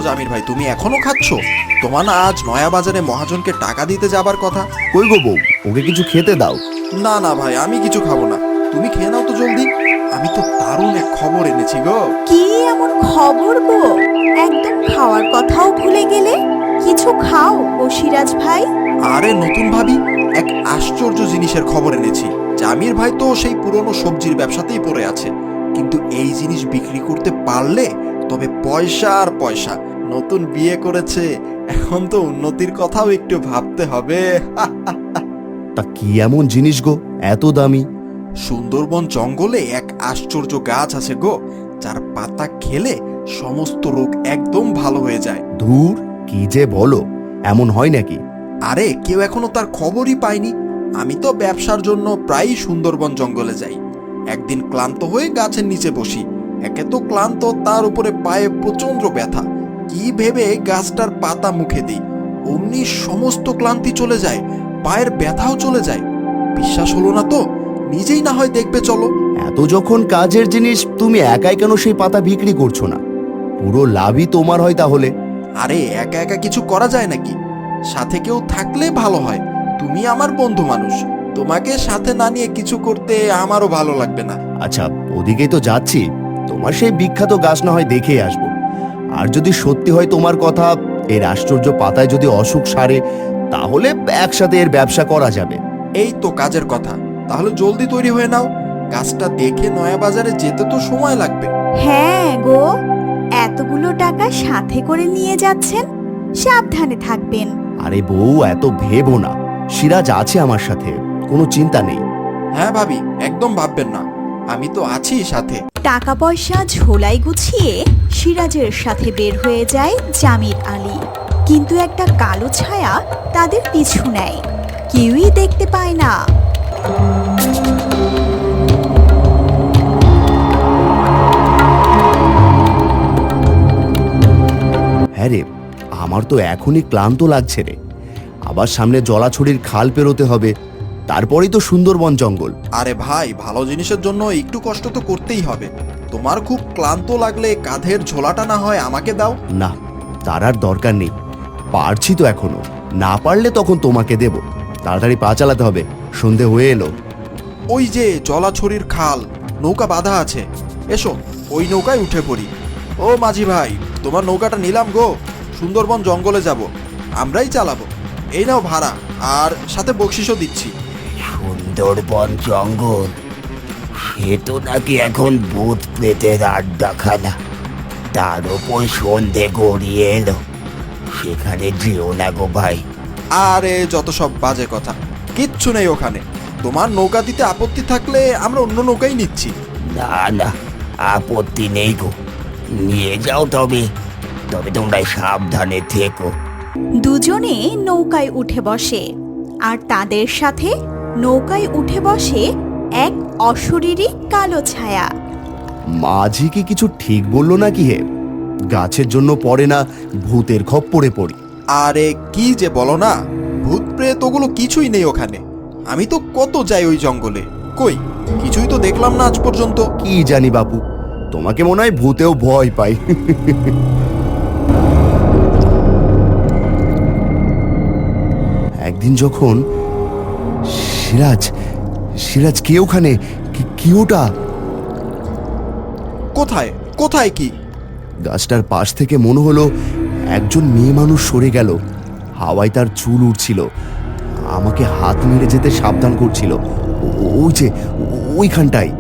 জামির ভাই, তুমি এখনো খাচ্ছ? তোমার না আজ নয়া বাজারে মহাজনকে টাকা দিতে যাবার কথা। কই গো বউ, ওকে কিছু খেতে দাও। না না ভাই, আমি কিছু খাবো না, তুমি খেয়ে নাও তো জলদি। আমি তো দারুণ এক খবর এনেছি গো। কি এমন খবর গো? একদম খাওয়ার কথাও ভুলে গেলে। কিছু খাও বসিরাজ ভাই। আরে নতুন ভাবি, এক আশ্চর্য জিনিসের খবর এনেছি। জামির ভাই তো সেই পুরনো সবজির ব্যবসাতেই পড়ে আছে, কিন্তু এই জিনিস বিক্রি করতে পারলে তবে পয়সা আর পয়সা। নতুন বিয়ে করেছে, এখন তো উন্নতির কথাও একটু ভাবতে হবে। তা কি এমন জিনিস গো এত দামি? সুন্দরবন জঙ্গলে এক আশ্চর্য গাছ আছে গো, যার পাতা খেলে সমস্ত রোগ একদম ভালো হয়ে যায়। ধুর, কি যে বলো, এমন হয় নাকি? আরে কেউ এখনো তার খবরই পায়নি। আমি তো ব্যবসার জন্য প্রায়ই সুন্দরবন জঙ্গলে যাই। একদিন ক্লান্ত হয়ে গাছের নিচে বসি। একে তো ক্লান্ত, তার উপরে পায়ে প্রচন্ড ব্যথা। কি ভেবে গাছটার পাতা মুখে দিই, অমনি সমস্ত ক্লান্তি চলে যায়, পায়ের ব্যথাও চলে যায়। বিশ্বাস হলো না তো? নিজেই না হয় দেখবে চলো। এত যখন কাজের জিনিস, তুমি একাই কেন সেই পাতা বিক্রি করছো না? পুরো লাভই তোমার হয় তাহলে। আরে একা একা কিছু করা যায় নাকি? সাথে কেউ থাকলে ভালো হয়। তুমি আমার বন্ধু মানুষ, তোমাকে সাথে না নিয়ে কিছু করতে আমারও ভালো লাগবে না। আচ্ছা, ওদিকেই তো যাচ্ছি, তোমার সেই বিখ্যাত গাছ না হয় দেখেই আসবো। আর যদি সত্যি হয় তোমার কথা, এর আশ্চর্য পাতায় যদি অসুখ সারে, তাহলে একসাথে এর ব্যবসা করা যাবে। এই তো কাজের কথা, তাহলে জলদি তৈরি হয়ে নাও। গাছটা দেখে নয়া বাজারে যেতে তো সময় লাগবে। হ্যাঁ গো, এতগুলো টাকা সাথে করে নিয়ে যাচ্ছেন, সাবধানে থাকবেন। আরে বউ, এত ভেবো না, সিরাজ আছে আমার সাথে, কোনো চিন্তা নেই। হ্যাঁ ভাবি, একদম ভাববেন না, আমি তো আছি সাথে। টাকা পয়সা ঝোলাই গুছিয়ে সিরাজের সাথে বের হয়ে যায় জামির আলী। কিন্তু একটা কালো ছায়া তাদের পিছু নেয়, কেউই দেখতে পায় না। হ্যাঁ রে, আমার তো এখনই ক্লান্ত লাগছে রে। আবার সামনে জলাছড়ির খাল পেরোতে হবে, তারপরেই তো সুন্দরবন জঙ্গল। আরে ভাই, ভালো জিনিসের জন্য একটু কষ্ট তো করতেই হবে। তোমার খুব ক্লান্ত লাগলে কাঁধের ঝোলাটা না হয় আমাকে দাও। না, তার আর দরকার নেই, পারছি তো এখনো। না পারলে তখন তোমাকে দেব। তাড়াতাড়ি পা চালাতে হবে, সন্ধে হয়ে এলো। ওই যে জলাছড়ির খাল, নৌকা বাঁধা আছে, এসো ওই নৌকায় উঠে পড়ি। ও মাঝি ভাই, তোমার নৌকাটা নিলাম গো, সুন্দরবন জঙ্গলে যাব, আমরাই চালাবো। এই নাও ভাড়া, আর সাথে বকশিসও দিচ্ছি। সুন্দরবন জঙ্গল, সে তো নাকি এখন ভূত প্রেতের আড্ডাখানা। তার ওপর সন্ধে গড়িয়ে এলো, সেখানে যেও না গো ভাই। আরে যত সব বাজে কথা, কিচ্ছু নেই ওখানে। তোমার নৌকা দিতে আপত্তি থাকলে আমরা অন্য নৌকাই নিচ্ছি। না না, আপত্তি নেই গো, নিয়ে যাও। তবে তবে তোমরা সাবধানে থেকো। দুজনে নৌকায় উঠে বসে, আর তাদের সাথে নৌকায় উঠে বসে এক অশরীরী কালো ছায়া। মাঝি কি কিছু ঠিক বললো নাকি হে? গাছের জন্য পড়ে না, ভূতের খপ্পরে পড়ি। আরে কি যে বলো না, ভূত প্রেত ওগুলো কিছুই নেই ওখানে। আমি তো কত যাই ওই জঙ্গলে, কই কিছুই তো দেখলাম না আজ পর্যন্ত। কি জানি বাপু, তোমাকে মনে হয় ভূতেও ভয় পাই। একদিন যখন সিরাজ সিরাজ কে ওখানে? কি ওটা? কোথায় কোথায় কি? গাছটার পাশ থেকে মনে হলো একজন মেয়ে মানুষ সরে গেল। হাওয়ায় তার চুল উড়ছিল, আমাকে হাত মেরে যেতে সাবধান করছিল। ওই যে ওইখানটায়।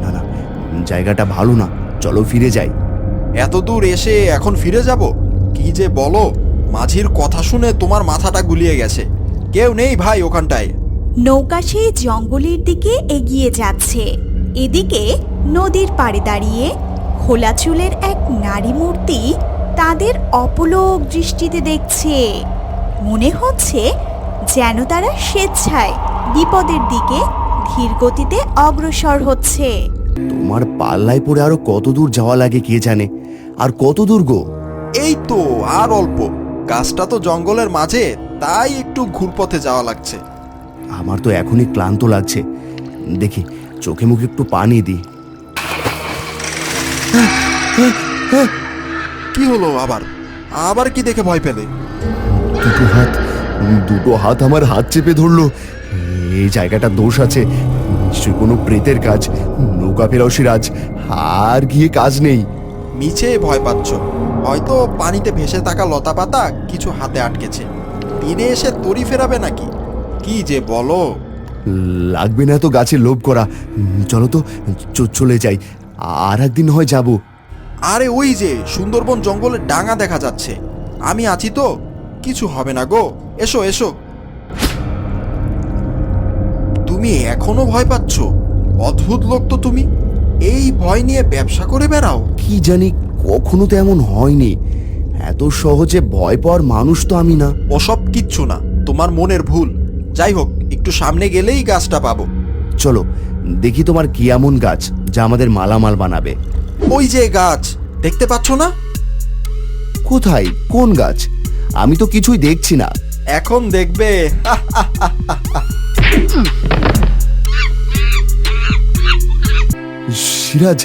না না, জায়গাটা ভালো না, চলো ফিরে যাই। এত দূর এসে এখন ফিরে যাব? কি যে বলো, মাঝির কথা শুনে তোমার মাথাটা গুলিয়ে গেছে। কেউ নেই ভাই ওখানটায়। নৌকা সেই জঙ্গলের দিকে এগিয়ে যাচ্ছে। এদিকে নদীর পাড়ে দাঁড়িয়ে খোলা চুলের এক নারী মূর্তি তাদের অপলক দৃষ্টিতে দেখছে। মনে হচ্ছে যেন তারা স্বেচ্ছায় বিপদের দিকে ধীর গতিতে অগ্রসর হচ্ছে। তোমার পাল্লায় পড়ে আরো কত দূর যাওয়া লাগে কে জানে। আর কত দূর গো? এই তো আর অল্প। গাছটা তো জঙ্গলের মাঝে, তাই একটু ঘুরপথে যাওয়া লাগছে। আমার তো এখনই ক্লান্ত লাগছে, দেখি চোখে মুখে একটু পানি দিই। কি হলো আবার? আবার কি দেখে ভয় পেলে? দুটো হাত আমার হাত চেপে ধরলো। এই জায়গাটা দোষ আছে, নিশ্চয়ই কোনো প্রেতের কাজ। নৌকা ফেরাও সিরাজ, আর গিয়ে কাজ নেই। মিছে ভয় পাচ্ছ, হয়তো পানিতে ভেসে থাকা লতা পাতা কিছু হাতে আটকেছে। তীরে এসে তরি ফেরাবে নাকি? কি যে বলো। লাগবে না তো গাছের লোভ করা। চলো তো, চলে যাই, আর একদিন হয় যাব। আরে ওই যে সুন্দরবন জঙ্গলের ডাঙা দেখা যাচ্ছে, আমি আছি তো, কিছু হবে না গো, এসো এসো। তুমি এখনো ভয় পাচ্ছ? অদ্ভুত লোক তো তুমি, এই ভয় নিয়ে ব্যবসা করে বেড়াও। কি জানি, কখনো তো এমন হয়নি। এত সহজে ভয় পাওয়ার মানুষ তো আমি না। ওসব কিচ্ছু না, তোমার মনের ভুল। যাই হোক, একটু সামনে গেলেই গাছটা পাবো। চলো দেখি তোমার কি এমন গাছ যা আমাদের মালামাল বানাবে। ওই যে গাছ, দেখতে পাচ্ছ না? কোথায়, কোন গাছ? আমি তো কিছুই দেখছি না। এখন দেখবে। সিরাজ,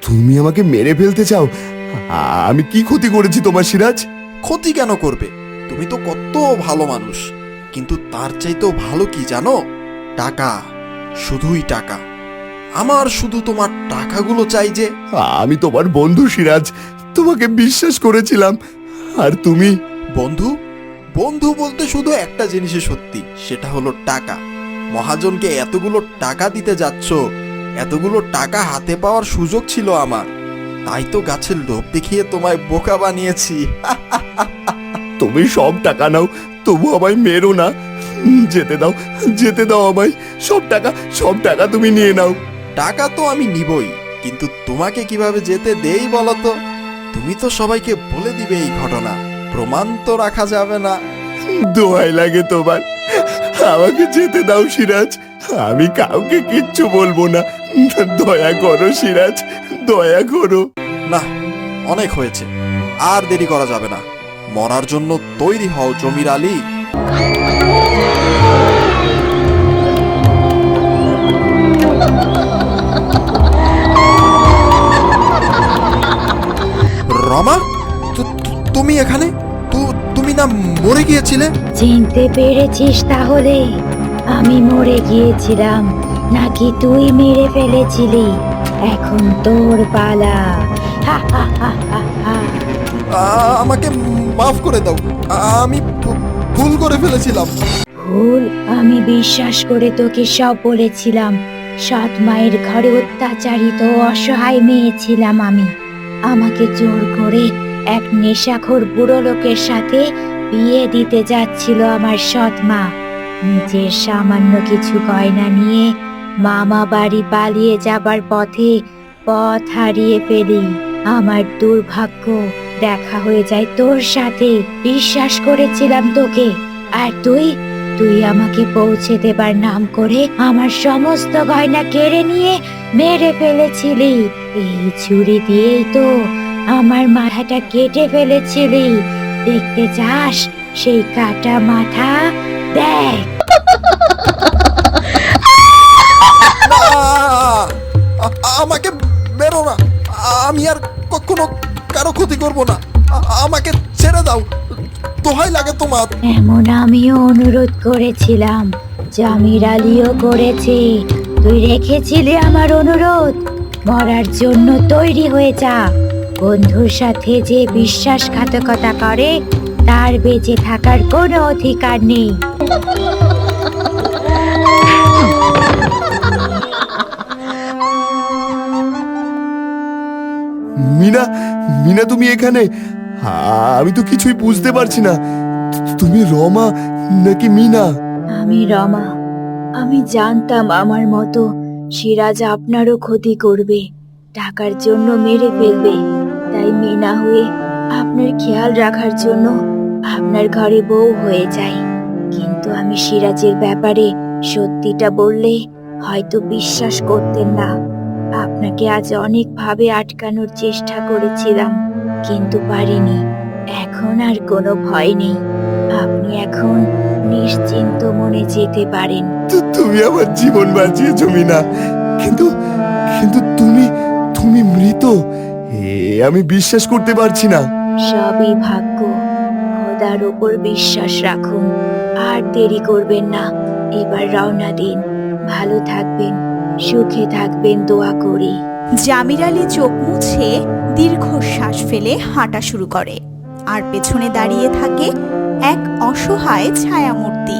তুমি আমাকে মেরে ফেলতে চাও? আমি কি ক্ষতি করেছি তোমার সিরাজ? ক্ষতি কেন করবে? তুমি তো কত ভালো মানুষ। কিন্তু তার চাইতেও ভালো কি জানো? টাকা, শুধুই টাকা। আমার শুধু তোমার টাকাগুলো চাই যে। আমি তোমার বন্ধু সিরাজ, তোমাকে বিশ্বাস করেছিলাম, আর তুমি। বন্ধু? বন্ধু বলতে শুধু একটা জিনিসই সত্যি, সেটা হলো টাকা। মহাজনকে এতগুলো টাকা দিতে যাচ্ছ, এতগুলো টাকা হাতে পাওয়ার সুযোগ ছিল আমার, তাই তো গাছের লোভ দেখিয়ে তোমায় বোকা বানিয়েছি। তুমি সব টাকা নাও, তবু আমায় মেরো না। যেতে দাও, যেতে দাও আমায়। সব টাকা তুমি নিয়ে নাও। টাকা তো আমি নিবই, কিন্তু তোমাকে কিভাবে যেতে দেই বলো তো? তুমি তো সবাইকে বলে দিবে এই ঘটনা, প্রমাণ তো রাখা যাবে না। দোহাই লাগে তোমার, আমাকে যেতে দাও সিরাজ। আমি কাউকে কিচ্ছু বলবো না। দয়া করো সিরাজ, দয়া করো। না, অনেক হয়েছে, আর দেরি করা যাবে না। মরার জন্য তৈরি হও জমির আলী। রমা, তুমি এখানে? তুমি না মরে গিয়েছিলে? চিনতে পেরেছিস তাহলে? আমি মরে গিয়েছিলাম নাকি তুই মেরে ফেলেছিলি? এখন তোর পালা। হা হা হা হা হা। আমাকে মাফ করে দাও, আমি ভুল করে ফেলেছিলাম। ভুল? আমি বিশ্বাস করে তোকে সব বলেছিলাম। সৎ মায়ের ঘরে অত্যাচারিত অসহায় মেয়ে ছিলাম আমি। আমাকে জোর করে এক নেশাখোর বুড়ো লোকের সাথে বিয়ে দিতে যাচ্ছিল আমার সৎ মা। নিজের সামান্য কিছু গয়না নিয়ে মামা বাড়ি পালিয়ে যাবার পথে পথ হারিয়ে ফেলি। আমার দুর্ভাগ্য, দেখা হয়ে যায় তোর সাথে। বিশ্বাস করেছিলাম তোকে, আর তুই আমাকে পৌঁছে দেবার নাম করে আমার সমস্ত গয়না কেড়ে নিয়ে মেরে ফেলেছিলি। এই ছুরি দিয়েই তো আমার মাথাটা কেটে ফেলেছিলি। দেখতে চাস সেই কাটা মাথা? দেখ। আমাকে বেরো না, আমি আর কখনো কারো ক্ষতি করব না। আমাকে ছেড়ে দাও, দোহাই লাগে তোমার। এমন আমিও অনুরোধ করেছিলাম, জামির আলীও করেছে। তুই রেখেছিলি আমার অনুরোধ? মরার জন্য তৈরি হয়ে যা। বন্ধুর সাথে যে বিশ্বাসঘাতকতা করে তার বেঁচে থাকার কোনো অধিকার নেই। মিনা, মিনা তুমি এখানে? আমি তো কিছুই বুঝতে পারছি না। তুমি রমা নাকি মিনা? আমি রমা। আমি জানতাম আমার মতো সিরাজ আপনারও ক্ষতি করবে, টাকার জন্য মেরে ফেলবে। তাই মিনা হয়ে আপনার খেয়াল রাখার জন্য আপনার ঘরে বউ হয়ে যাই। কিন্তু আমি সিরাজের ব্যাপারে সত্যিটা বললে হয়তো বিশ্বাস করতেন না। আপনাকে আজ অনেকভাবে আটকানোর চেষ্টা করেছিলাম, কিন্তু পারিনি। এখন আর কোনো ভয় নেই। আপনি এখন নিশ্চিন্ত মনে যেতে পারেন। তুমি আমার জীবন বাঁচিয়েছো মিনা, কিন্তু কিন্তু তুমি মৃত। আমি বিশ্বাস করতে পারছি না। সবই ভাগ্য। খোদার ওপর বিশ্বাস রাখুন, আর দেরি করবেন না। এবার রওনা দিন। ভালো থাকবেন, সুখে থাকবেন, দোয়া করি। জামির আলী চোখ মুছে দীর্ঘশ্বাস ফেলে হাঁটা শুরু করে, আর পেছনে দাঁড়িয়ে থাকে এক অসহায় ছায়ামূর্তি।